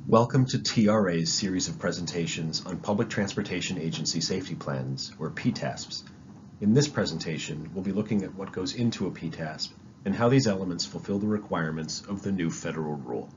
Welcome to TRA's series of presentations on Public Transportation Agency Safety Plans, or PTASPs. In this presentation, we'll be looking at what goes into a PTASP and how these elements fulfill the requirements of the new federal rule.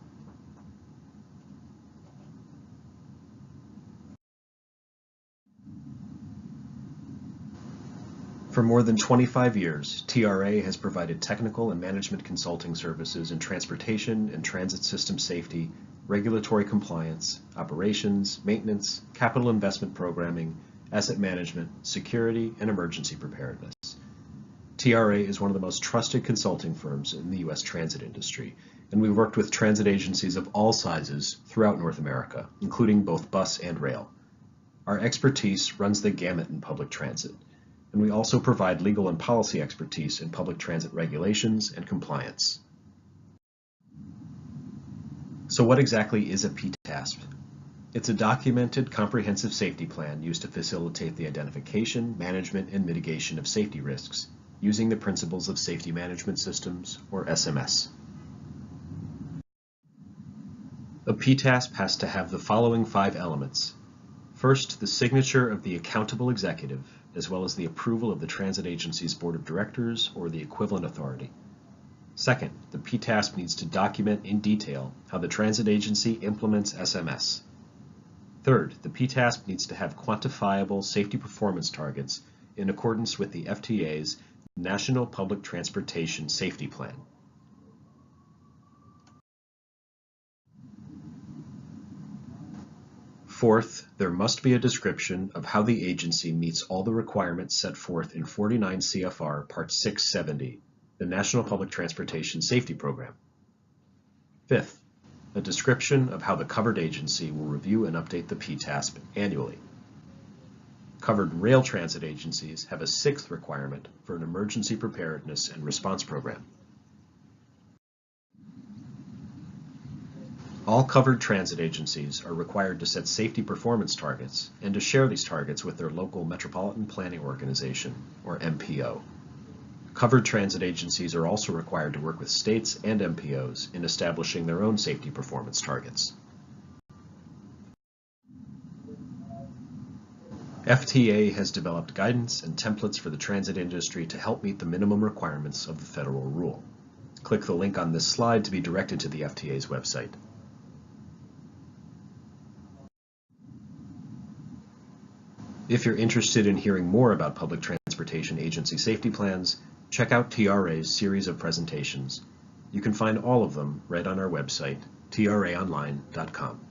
For more than 25 years, TRA has provided technical and management consulting services in transportation and transit system safety, regulatory compliance, operations, maintenance, capital investment programming, asset management, security, and emergency preparedness. TRA is one of the most trusted consulting firms in the U.S. transit industry, and we worked with transit agencies of all sizes throughout North America, including both bus and rail. Our expertise runs the gamut in public transit, and we also provide legal and policy expertise in public transit regulations and compliance. So what exactly is a PTASP? It's a documented comprehensive safety plan used to facilitate the identification, management, and mitigation of safety risks using the principles of safety management systems, or SMS. A PTASP has to have the following 5 elements. First, the signature of the accountable executive, as well as the approval of the transit agency's board of directors or the equivalent authority. Second, the PTASP needs to document in detail how the transit agency implements SMS. Third, the PTASP needs to have quantifiable safety performance targets in accordance with the FTA's National Public Transportation Safety Plan. Fourth, there must be a description of how the agency meets all the requirements set forth in 49 CFR Part 670, the National Public Transportation Safety Program. Fifth, a description of how the covered agency will review and update the PTASP annually. Covered rail transit agencies have a 6th requirement for an emergency preparedness and response program. All covered transit agencies are required to set safety performance targets and to share these targets with their local Metropolitan Planning Organization, or MPO. Covered transit agencies are also required to work with states and MPOs in establishing their own safety performance targets. FTA has developed guidance and templates for the transit industry to help meet the minimum requirements of the federal rule. Click the link on this slide to be directed to the FTA's website. If you're interested in hearing more about public transportation agency safety plans, check out TRA's series of presentations. You can find all of them right on our website, traonline.com.